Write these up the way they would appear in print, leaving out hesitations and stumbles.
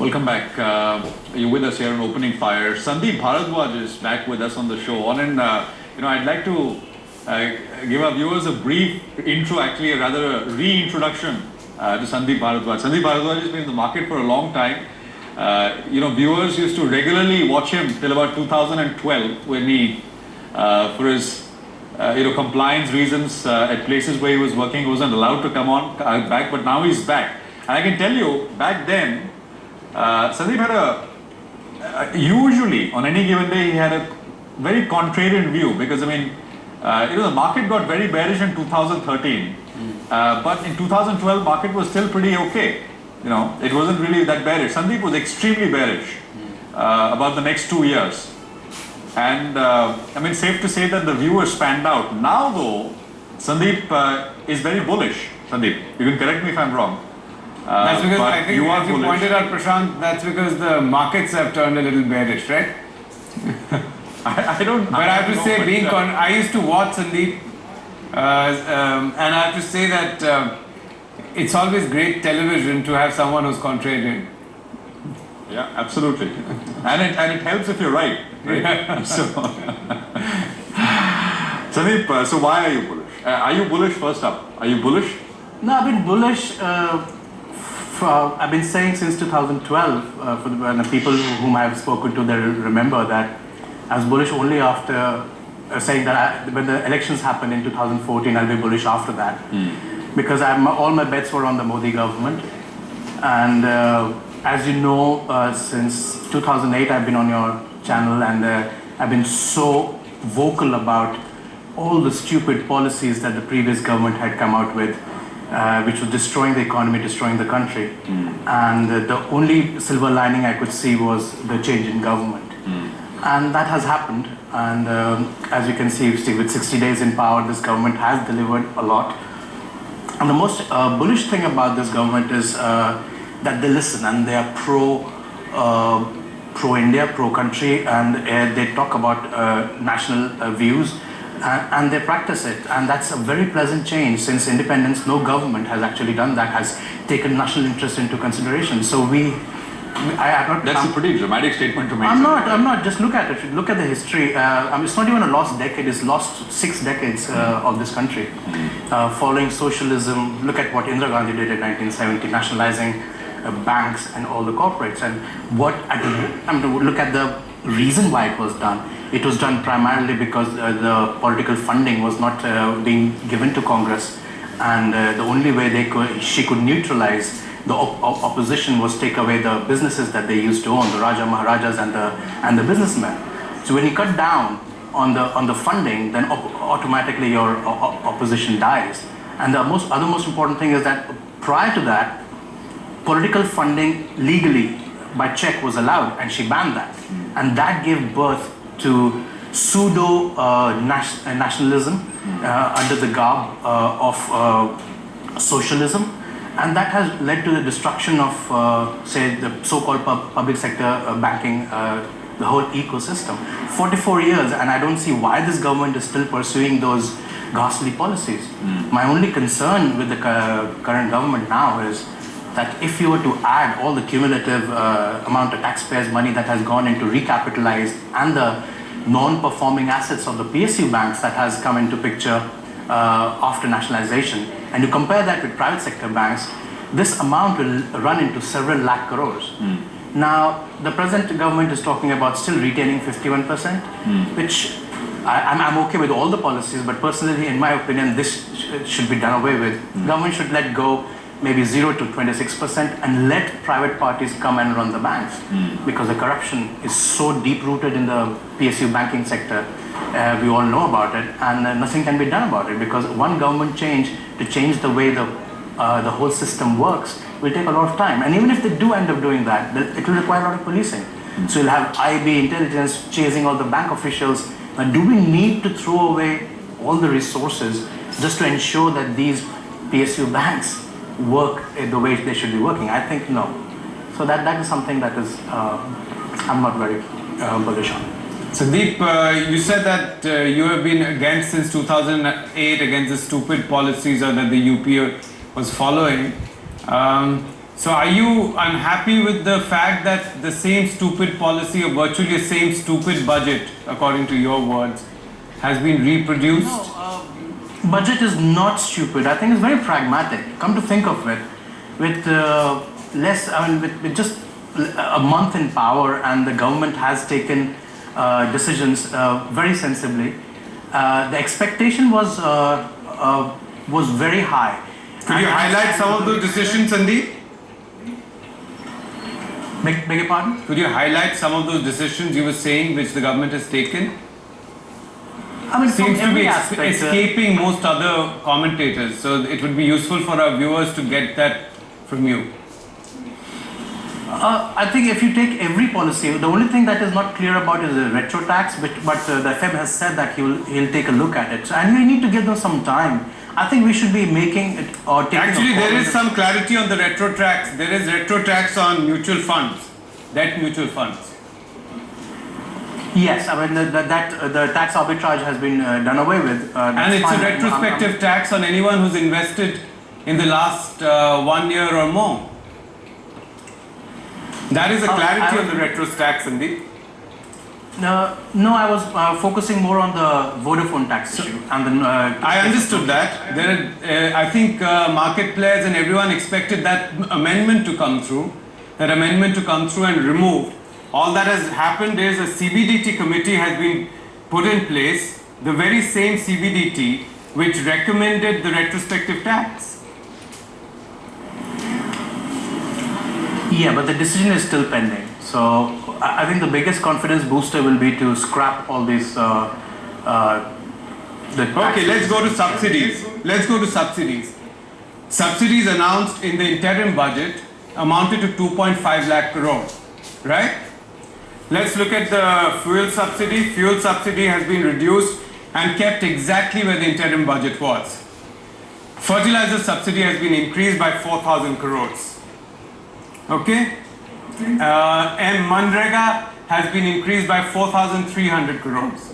Welcome back. You're with us here on Opening Fire. Sandeep Bharadwaj is back with us on the show. I'd like to give our viewers a brief intro, actually, rather a reintroduction to Sandeep Bharadwaj. Sandeep Bharadwaj has been in the market for a long time. Viewers used to regularly watch him till about 2012 when he, for his compliance reasons at places where he was working, he wasn't allowed to come back, but now he's back. And I can tell you, back then, Sandeep had usually on any given day he had a very contrarian view, because the market got very bearish in 2013, but in 2012 market was still pretty okay. It wasn't really that bearish. Sandeep was extremely bearish about the next 2 years, and safe to say that the viewers spanned out. Now though, Sandeep is very bullish. Sandeep, you can correct me if I'm wrong. That's because I think, as you pointed out, Prashant, that's because the markets have turned a little bearish, right? I don't. But I have to say, I used to watch Sandeep, and I have to say that it's always great television to have someone who's contrarian. Yeah, absolutely, and it helps if you're right? Yeah. So, Sandeep, so why are you bullish? Are you bullish? First up, are you bullish? No, I've been bullish. I've been saying since 2012, for the people whom I've spoken to, they remember that I was bullish only after saying that when the elections happened in 2014, I'll be bullish after that. Because all my bets were on the Modi government. And as you know, since 2008, I've been on your channel, and I've been so vocal about all the stupid policies that the previous government had come out with, which was destroying the economy, destroying the country. And the only silver lining I could see was the change in government. And that has happened. And as you can see, with 60 days in power, this government has delivered a lot. And the most bullish thing about this government is that they listen, and they are pro-India, pro-country, and they talk about national views. And they practice it, and that's a very pleasant change. Since independence, no government has actually done that, has taken national interest into consideration. So that's a pretty dramatic statement to make. I'm not. Just look at it. Look at the history. It's not even a lost decade. It's lost 6 decades of this country. Following socialism, look at what Indira Gandhi did in 1970, nationalizing banks and all the corporates. And look at the reason why it was done. It was done primarily because the political funding was not being given to Congress, and the only way she could neutralize the opposition was take away the businesses that they used to own, the Raja Maharajas and the businessmen. So when you cut down on the funding, then automatically your opposition dies. And the other most important thing is that prior to that, political funding legally by check was allowed, and she banned that, and that gave birth to pseudo nationalism under the garb of socialism, and that has led to the destruction of say the so-called public sector banking, the whole ecosystem. 44 years, and I don't see why this government is still pursuing those ghastly policies. My only concern with the current government now is that if you were to add all the cumulative amount of taxpayers' money that has gone into recapitalized and the non-performing assets of the PSU banks that has come into picture after nationalization, and you compare that with private sector banks, this amount will run into several lakh crores. Now, the present government is talking about still retaining 51%, which I'm okay with all the policies, but personally, in my opinion, this should be done away with. Government should let go maybe 0 to 26% and let private parties come and run the banks, because the corruption is so deep-rooted in the PSU banking sector. We all know about it, and nothing can be done about it, because one government change to change the way the whole system works will take a lot of time. And even if they do end up doing that, it will require a lot of policing. So you'll have IB intelligence chasing all the bank officials. Now, do we need to throw away all the resources just to ensure that these PSU banks work the way they should be working? I think no. So that is something that is I'm not very bullish on. Sandeep, you said that you have been against since 2008 against the stupid policies that the UP was following. So are you unhappy with the fact that the same stupid policy, or virtually the same stupid budget, according to your words, has been reproduced? No, budget is not stupid. I think it's very pragmatic. Come to think of it, with with just a month in power, and the government has taken decisions very sensibly. The expectation was very high. Could you highlight some of those decisions, Sandeep? Beg your pardon? Could you highlight some of those decisions you were saying which the government has taken? I mean, Seems to be aspect, escaping most other commentators, so it would be useful for our viewers to get that from you. I think if you take every policy, the only thing that is not clear about is the retro tax, but the FEB has said that he'll take a look at it. So, and we need to give them some time. I think we should be making it or taking. Actually, there is some clarity on the retro tax. There is retro tax on mutual funds, debt mutual funds. Yes, I mean the tax arbitrage has been done away with. And it's a retrospective tax on anyone who's invested in the last 1 year or more. That is a clarity on the retro tax, Sandeep. No, I was focusing more on the Vodafone tax issue. And I understood that. I think market players and everyone expected that amendment to come through. And removed. All that has happened is a CBDT committee has been put in place, the very same CBDT which recommended the retrospective tax. Yeah, but the decision is still pending. So I think the biggest confidence booster will be to scrap all these. Okay, let's go to subsidies. Subsidies announced in the interim budget amounted to 2.5 lakh crore, right? Let's look at the fuel subsidy. Fuel subsidy has been reduced and kept exactly where the interim budget was. Fertilizer subsidy has been increased by 4,000 crores. Okay? And Manrega has been increased by 4,300 crores.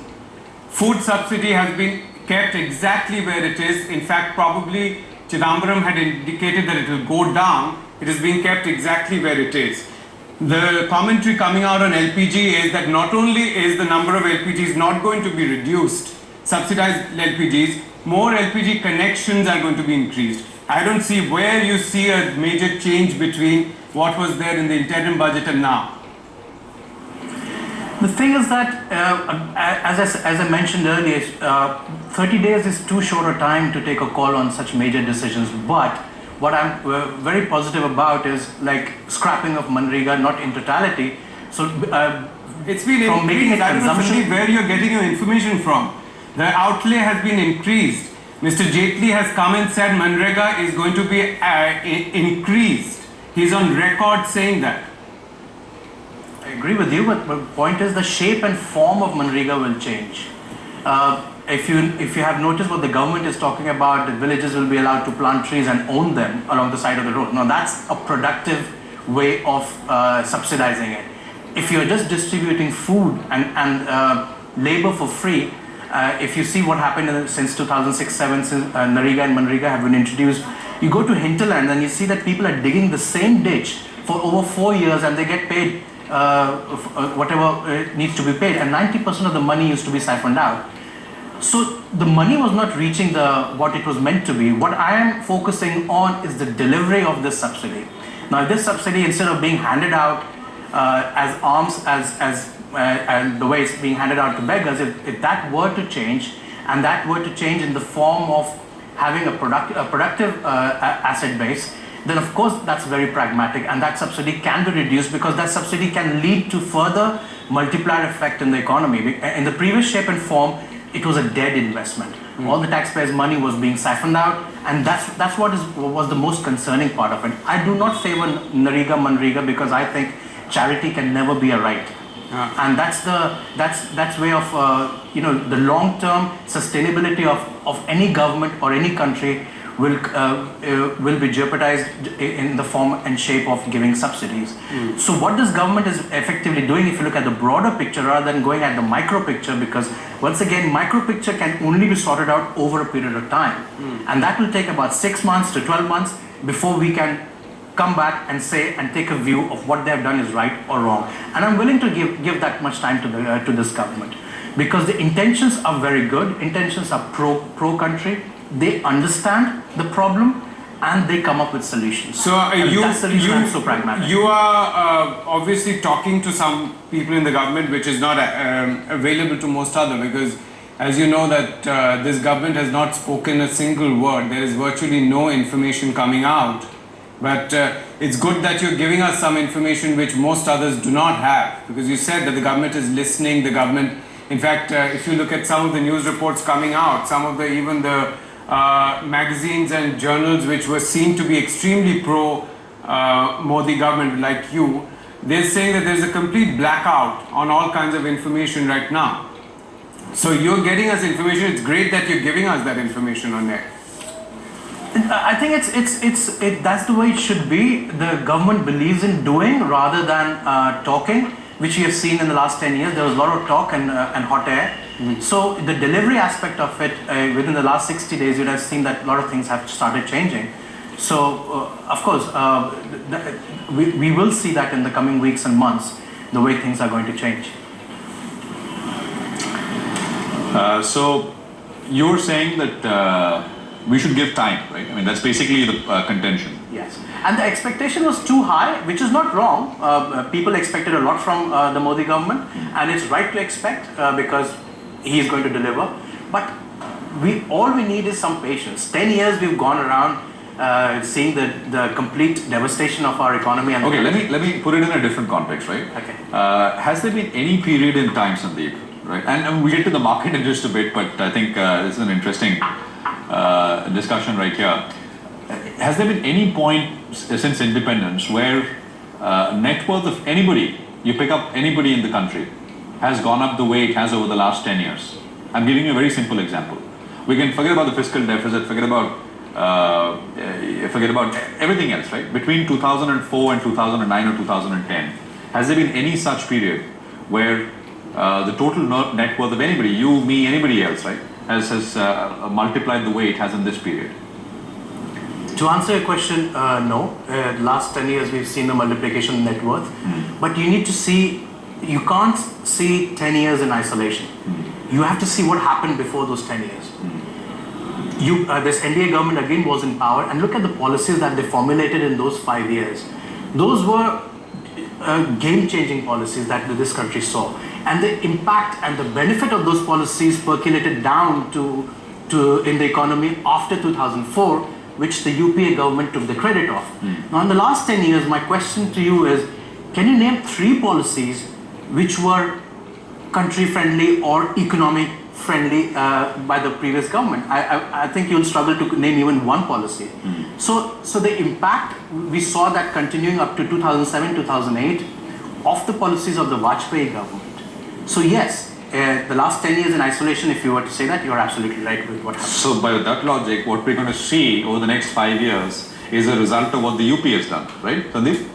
Food subsidy has been kept exactly where it is. In fact, probably Chidambaram had indicated that it will go down. It is being kept exactly where it is. The commentary coming out on LPG is that not only is the number of LPGs not going to be reduced, subsidized LPGs, more LPG connections are going to be increased. I don't see where you see a major change between what was there in the interim budget and now. The thing is that, as I mentioned earlier, 30 days is too short a time to take a call on such major decisions. But what I'm very positive about is like scrapping of Manrega, not in totality. So it's been from making it consumption. Where you're getting your information from. The outlay has been increased. Mr. Jaitley has come and said Manrega is going to be increased. He's on record saying that. I agree with you, but the point is the shape and form of Manrega will change. If you have noticed what the government is talking about, the villages will be allowed to plant trees and own them along the side of the road. Now that's a productive way of subsidizing it. If you're just distributing food and labor for free, if you see what happened since 2006-07, since Narega and Manrega have been introduced, you go to hinterland and you see that people are digging the same ditch for over 4 years and they get paid whatever needs to be paid, and 90% of the money used to be siphoned out. So the money was not reaching what it was meant to be. What I am focusing on is the delivery of this subsidy. Now this subsidy, instead of being handed out as alms, and the way it's being handed out to beggars, if that were to change, and that were to change in the form of having a productive asset base, then of course that's very pragmatic, and that subsidy can be reduced because that subsidy can lead to further multiplier effect in the economy. In the previous shape and form, it was a dead investment. All the taxpayers' money was being siphoned out, and that's what was the most concerning part of it. I do not favor Narega Manrega because I think charity can never be a right. And that's way of the long-term sustainability of any government or any country will be jeopardized in the form and shape of giving subsidies. So what this government is effectively doing, if you look at the broader picture rather than going at the micro picture, because once again, micro picture can only be sorted out over a period of time. And that will take about 6 months to 12 months before we can come back and say and take a view of what they have done is right or wrong. And I'm willing to give that much time to this government, because the intentions are very good. Intentions are pro country. They understand the problem and they come up with solutions. So that's the reason I'm so pragmatic. You are obviously talking to some people in the government, which is not available to most other, because as you know that this government has not spoken a single word. There is virtually no information coming out. But it's good that you're giving us some information which most others do not have, because you said that the government is listening. The government, in fact, if you look at some of the news reports coming out, some of the even the magazines and journals which were seen to be extremely pro Modi government, like you, they're saying that there's a complete blackout on all kinds of information right now. So you're getting us information. It's great that you're giving us that information on air. I think that's the way it should be. The government believes in doing rather than talking, which we have seen in the last 10 years. There was a lot of talk and hot air. So the delivery aspect of it, within the last 60 days, you'd have seen that a lot of things have started changing. So of course, we will see that in the coming weeks and months, the way things are going to change. So you're saying that we should give time, right? I mean, that's basically the contention. Yes, and the expectation was too high, which is not wrong. People expected a lot from the Modi government, and it's right to expect because he is going to deliver. But all we need is some patience. 10 years we've gone around seeing the complete devastation of our economy. And okay, let me put it in a different context, right? Okay. Has there been any period in time, Sandeep, right? And we'll get to the market in just a bit, but I think this is an interesting discussion right here. Has there been any point since independence where net worth of anybody, you pick up anybody in the country, has gone up the way it has over the last 10 years? I'm giving you a very simple example. We can forget about the fiscal deficit, forget about everything else, right? Between 2004 and 2009 or 2010, has there been any such period where the total net worth of anybody, you, me, anybody else, right, has multiplied the way it has in this period? To answer your question, no. Last 10 years we've seen the multiplication of net worth, but you need to see, you can't see 10 years in isolation. You have to see what happened before those 10 years. This NDA government again was in power, and look at the policies that they formulated in those 5 years. Those were game-changing policies that this country saw, and the impact and the benefit of those policies percolated down to in the economy after 2004, which the UPA government took the credit of. Now, in the last 10 years, my question to you is, can you name 3 policies which were country-friendly or economic-friendly by the previous government? I think you'll struggle to name even one policy. So the impact, we saw that continuing up to 2007, 2008 of the policies of the Vajpayee government. So yes, the last 10 years in isolation, if you were to say that, you're absolutely right with what happened. So by that logic, what we're going to see over the next 5 years is a result of what the UP has done, right, Sandeep?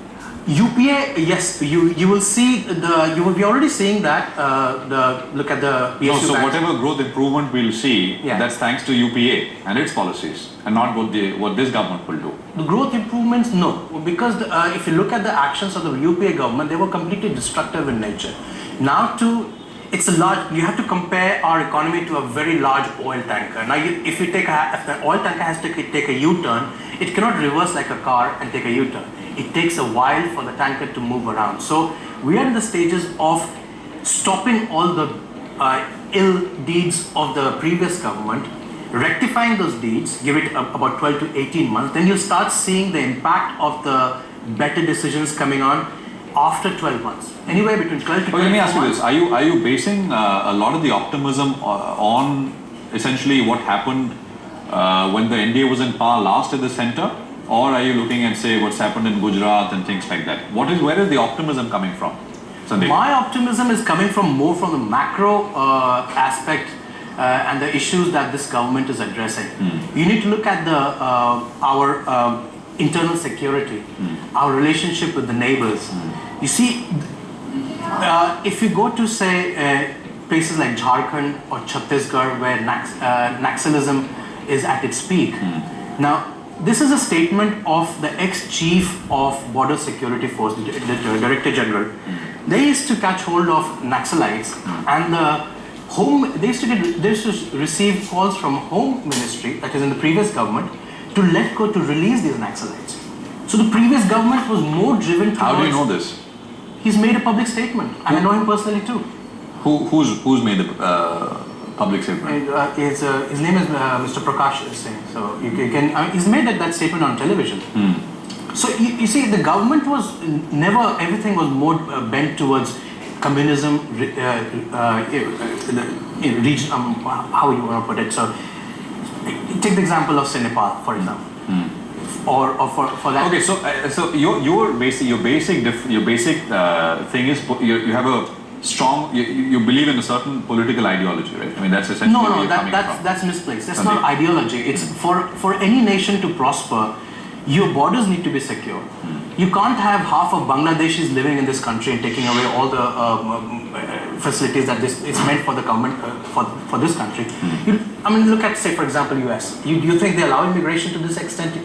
UPA, yes, you will see you will be already seeing that. Look at the PSU. No, so banks. whatever growth improvement we'll see, Yeah. that's thanks to UPA and its policies, and not what this government will do. The growth improvements, no, because if you look at the actions of the UPA government, they were completely destructive in nature. Now, it's a large. You have to compare our economy to a very large oil tanker. Now, if the oil tanker has to take a U-turn, it cannot reverse like a car and take a U-turn. It takes a while for the tanker to move around. So we are in the stages of stopping all the ill deeds of the previous government, rectifying those deeds, give it about 12 to 18 months, then you'll start seeing the impact of the better decisions coming on after 12 months. Anywhere between 12 to 24 months. Let me ask you this. Are you basing a lot of the optimism on essentially what happened when the NDA was in power last at the center? Or are you looking at, say, what's happened in Gujarat and things like that? Where is the optimism coming from, Sandeep? My optimism is coming more from the macro aspect and the issues that this government is addressing. You need to look at our internal security, our relationship with the neighbors. You see, if you go to, say, places like Jharkhand or Chhattisgarh, where Naxalism is at its peak, now, this is a statement of the ex-chief of Border Security Force, the Director General. They used to catch hold of Naxalites, and they used to receive calls from Home Ministry, that is in the previous government, to let go, to release these Naxalites. So the previous government was more driven towards... How do you know this? He's made a public statement, and I know him personally too. Who's made the public statement? His name is Mr. Prakash Singh. So you can he's made that statement on television. So you see, the government was never, everything was more bent towards communism, region, how you want to put it. So take the example of Nepal, for example. Or for that. Okay, so your basic thing is you have a strong, you believe in a certain political ideology, right? I mean, that's essentially where you're coming from. That's misplaced. That's not ideology. It's for any nation to prosper, your borders need to be secure. You can't have half of Bangladeshis living in this country and taking away all the facilities that it's meant for the government, for this country. I mean, look at, say, for example, US. You think they allow immigration to this extent?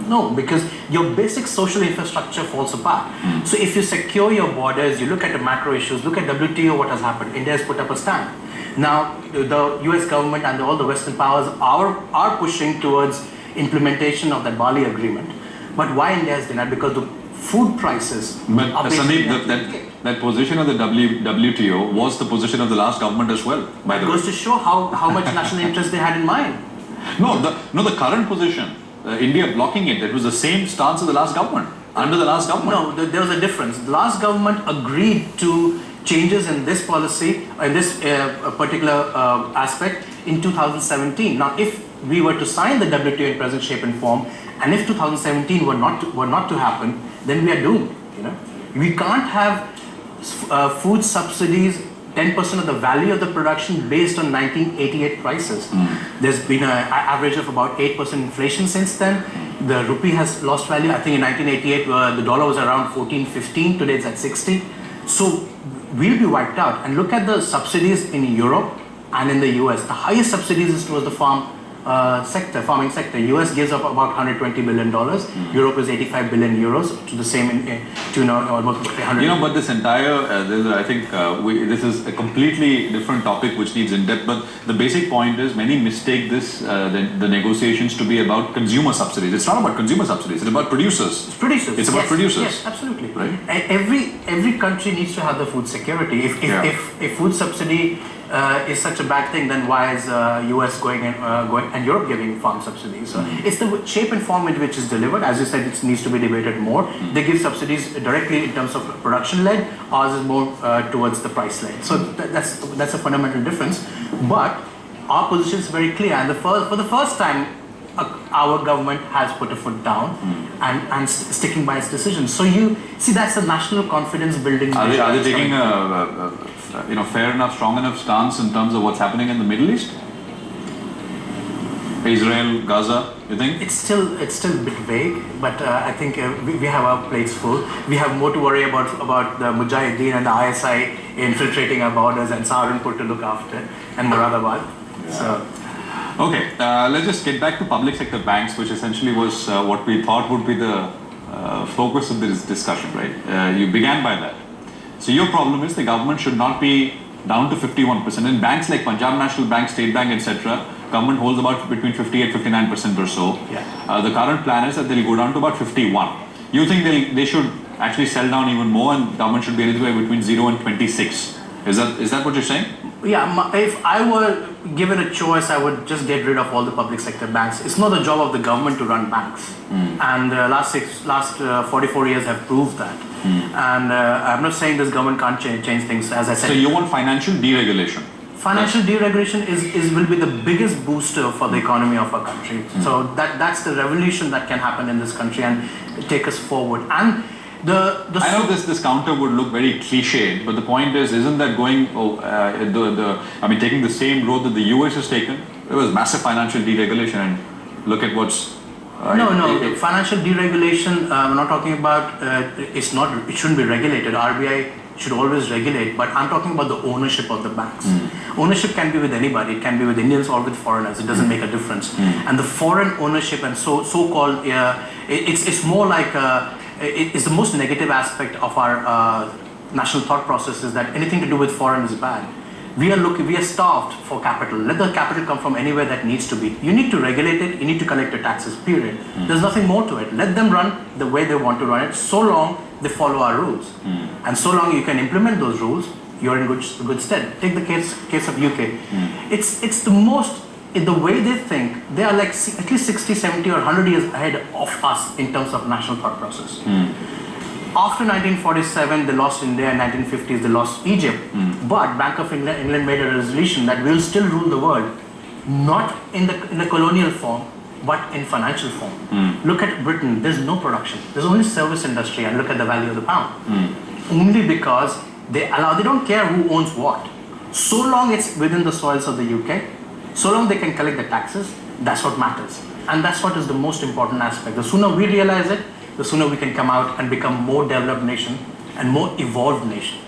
No, because your basic social infrastructure falls apart. So if you secure your borders, you look at the macro issues, look at WTO, what has happened. India has put up a stand. Now, the US government and all the Western powers are pushing towards implementation of that Bali agreement. But why India has denied? Because the food prices. But Sandeep, that position of the WTO was the position of the last government as well, by the way. It goes to show how much national interest they had in mind. No, the current position, India blocking it, it was the same stance of the last government, under the last government. No, there was a difference. The last government agreed to changes in this policy, in this particular aspect in 2017. Now, if we were to sign the WTO in present shape and form, and if 2017 were not to happen, then we are doomed. You know, we can't have food subsidies 10% of the value of the production based on 1988 prices. There's been an average of about 8% inflation since then. The rupee has lost value. I think in 1988 the dollar was around 14, 15. Today it's at 60. So we'll be wiped out. And look at the subsidies in Europe and in the US. The highest subsidies is towards the farming sector. US gives up about $120 billion. Europe is 85 billion euros, to the same almost 100. You know, but this entire, I think this is a completely different topic which needs in-depth, but the basic point is many mistake this, the negotiations to be about consumer subsidies. It's not about consumer subsidies, it's about producers. It's producers. It's about producers. Yes, absolutely. Right? Every country needs to have the food security. If food subsidy is such a bad thing, then why is US going and Europe giving farm subsidies? So it's the shape and form in which it's delivered. As you said, it needs to be debated more. They give subsidies directly in terms of production-led. Ours is more towards the price-led. So that's a fundamental difference. But our position is very clear. And for the first time, our government has put a foot down and sticking by its decision. So you see, that's a national confidence building. Are they taking a fair enough, strong enough stance in terms of what's happening in the Middle East? Israel, Gaza, you think? It's still a bit vague, but I think we have our plates full. We have more to worry about the Mujahideen and the ISI infiltrating our borders, and Saharanpur to look after, and Moradabad. Yeah. So. Okay, let's just get back to public sector banks, which essentially was what we thought would be the focus of this discussion, right? You began by that. So your problem is the government should not be down to 51%. In banks like Punjab National Bank, State Bank, etc., government holds about between 58, 59% or so. Yeah. The current plan is that they'll go down to about 51. You think they should actually sell down even more, and government should be anywhere between 0 and 26? Is that what you're saying? Yeah, if I were given a choice, I would just get rid of all the public sector banks. It's not the job of the government to run banks. And last 44 years have proved that. And I'm not saying this government can't change things, as I said. So you want financial deregulation? Financial deregulation will be the biggest booster for the economy of our country. So that's the revolution that can happen in this country and take us forward. And I know this counter would look very cliched, but the point is, isn't that going? Taking the same road that the US has taken? There was massive financial deregulation, and look at what's. Financial deregulation. We're not talking about. It shouldn't be regulated. RBI should always regulate, but I'm talking about the ownership of the banks. Ownership can be with anybody. It can be with Indians or with foreigners. It doesn't make a difference. And the foreign ownership and so-called, it's more like it's the most negative aspect of our national thought process is that anything to do with foreign is bad. We are starved for capital. Let the capital come from anywhere that needs to be. You need to regulate it, you need to collect your taxes, period. There's nothing more to it. Let them run the way they want to run it, so long they follow our rules. And so long you can implement those rules, you're in good stead. Take the case of UK. It's the most, in the way they think, they are like at least 60, 70 or 100 years ahead of us in terms of national thought process. After 1947, they lost India. In 1950s, they lost Egypt. But Bank of England made a resolution that we'll still rule the world, not in the colonial form, but in financial form. Look at Britain. There's no production. There's only service industry, and look at the value of the pound. Only because they don't care who owns what. So long it's within the soils of the UK, so long they can collect the taxes, that's what matters. And that's what is the most important aspect. The sooner we realize it, the sooner we can come out and become more developed nation and more evolved nation.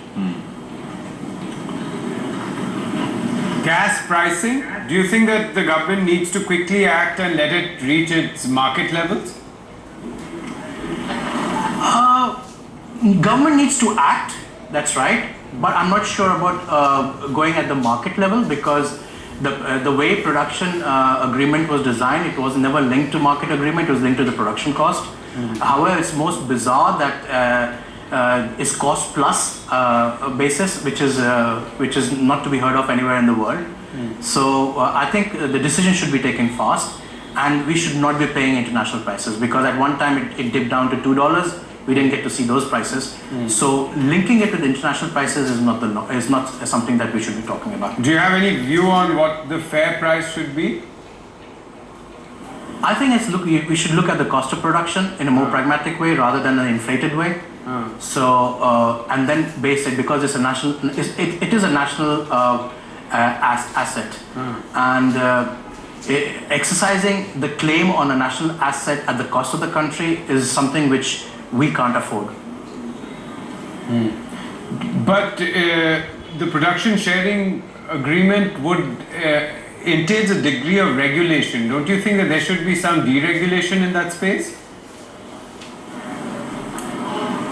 Gas pricing, do you think that the government needs to quickly act and let it reach its market levels? Government needs to act, that's right, but I'm not sure about going at the market level, because the way production agreement was designed, it was never linked to market agreement, it was linked to the production cost. However, it's most bizarre that it's cost plus basis, which is not to be heard of anywhere in the world. So I think the decision should be taken fast, and we should not be paying international prices, because at one time it dipped down to $2. We didn't get to see those prices. So linking it with international prices is not something that we should be talking about. Do you have any view on what the fair price should be? I think we should look at the cost of production in a more pragmatic way rather than an inflated way. So and then base it, because it's a national. It is a national asset, and exercising the claim on a national asset at the cost of the country is something which we can't afford. But the production sharing agreement would entails a degree of regulation. Don't you think that there should be some deregulation in that space?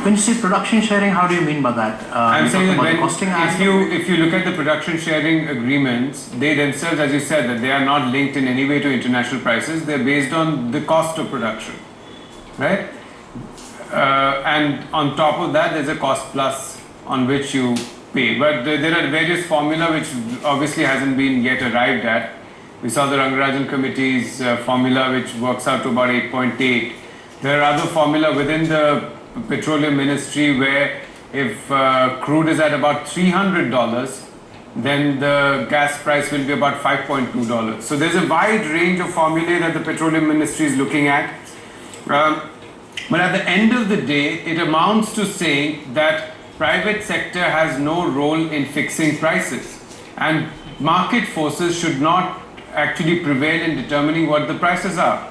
When you say production sharing, how do you mean by that? I'm saying that if you look at the production sharing agreements, they themselves, as you said, that they are not linked in any way to international prices. They're based on the cost of production, right? And on top of that, there's a cost plus on which you pay. But there are various formula which obviously hasn't been yet arrived at. We saw the Rangarajan Committee's formula, which works out to about 8.8. There are other formula within the Petroleum Ministry where if crude is at about $300, then the gas price will be about $5.2. So there's a wide range of formulae that the Petroleum Ministry is looking at. But at the end of the day, it amounts to saying that private sector has no role in fixing prices, and market forces should not actually prevail in determining what the prices are.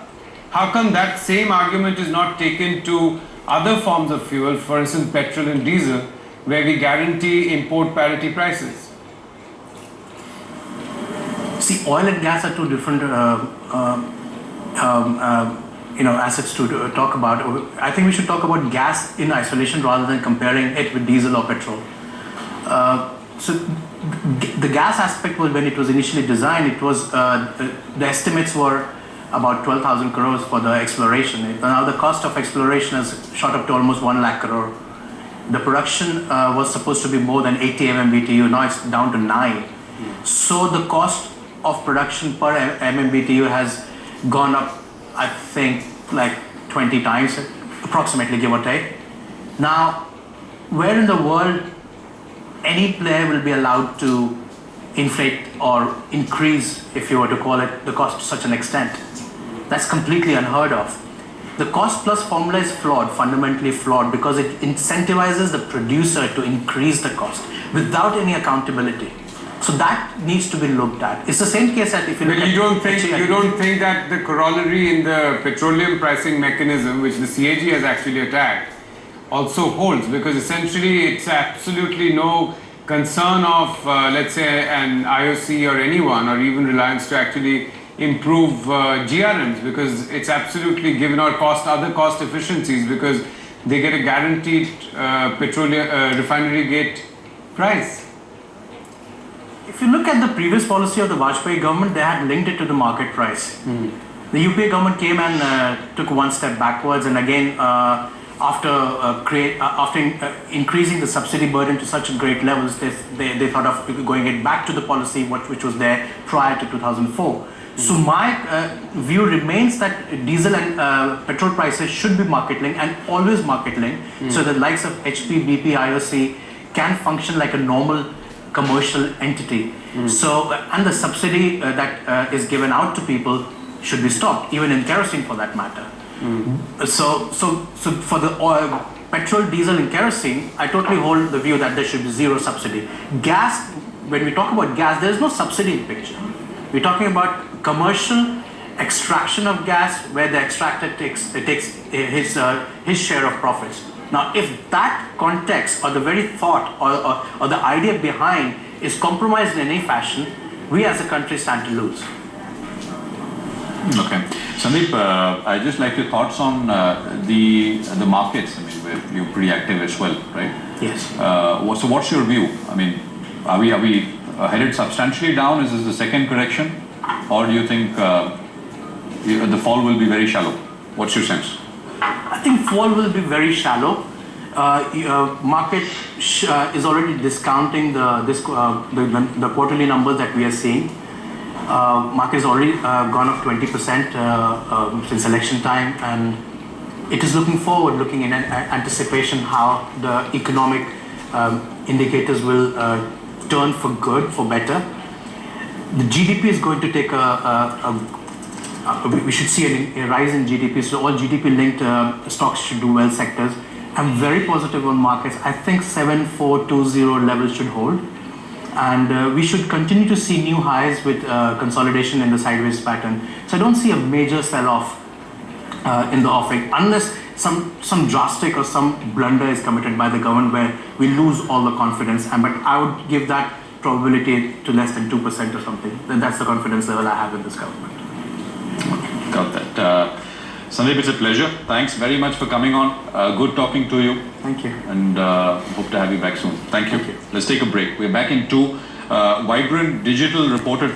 How come that same argument is not taken to other forms of fuel, for instance petrol and diesel, where we guarantee import parity prices? See, oil and gas are two different assets to talk about. I think we should talk about gas in isolation rather than comparing it with diesel or petrol. So the gas aspect was, when it was initially designed, it was the estimates were about 12,000 crores for the exploration. Now the cost of exploration has shot up to almost 1 lakh crore. The production was supposed to be more than 80 MMBTU. Now it's down to 9. So the cost of production per MMBTU has gone up, I think, like 20 times, approximately, give or take. Now, where in the world any player will be allowed to inflate or increase, if you were to call it, the cost to such an extent? That's completely unheard of. The cost plus formula is flawed, fundamentally flawed, because it incentivizes the producer to increase the cost without any accountability. So that needs to be looked at. It's the same case that if you look at... You don't think that the corollary in the petroleum pricing mechanism, which the CAG has actually attacked, also holds, because essentially it's absolutely no concern of, let's say, an IOC or anyone, or even Reliance, to actually improve GRMs, because it's absolutely given our other cost efficiencies, because they get a guaranteed refinery gate price. If you look at the previous policy of the Vajpayee government, they had linked it to the market price. The UPA government came and took one step backwards, and again, after increasing the subsidy burden to such great levels, they thought of going it back to the policy which was there prior to 2004. So my view remains that diesel and petrol prices should be market linked, and always market linked, so the likes of HP, BP, IOC can function like a normal commercial entity. So and the subsidy that is given out to people should be stopped, even in kerosene for that matter. So for the oil, petrol, diesel and kerosene, I totally hold the view that there should be zero subsidy. Gas, when we talk about gas, there is no subsidy in the picture. We're talking about commercial extraction of gas, where the extractor takes his share of profits. Now, if that context or the very thought or the idea behind is compromised in any fashion, we as a country stand to lose. Okay. Sandeep, I'd just like your thoughts on the markets. I mean, where you're pretty active as well, right? Yes. So what's your view? I mean, are we headed substantially down? Is this the second correction? Or do you think the fall will be very shallow? What's your sense? I think fall will be very shallow. Market is already discounting the quarterly numbers that we are seeing. Market has already gone up 20% since election time, and it is looking forward, looking in anticipation how the economic indicators will turn for good, for better. The GDP is going to take we should see a rise in GDP, so all GDP-linked stocks should do well, sectors. I'm very positive on markets. I think 7420 levels should hold, and we should continue to see new highs with consolidation in the sideways pattern. So I don't see a major sell-off in the offing, unless some drastic or some blunder is committed by the government where we lose all the confidence. But I would give that probability to less than 2% or something. Then that's the confidence level I have in this government. Okay, got that. Sandeep, it's a pleasure. Thanks very much for coming on. Good talking to you. Thank you. And hope to have you back soon. Thank you. Let's take a break. We're back in 2. Vibrant Digital reported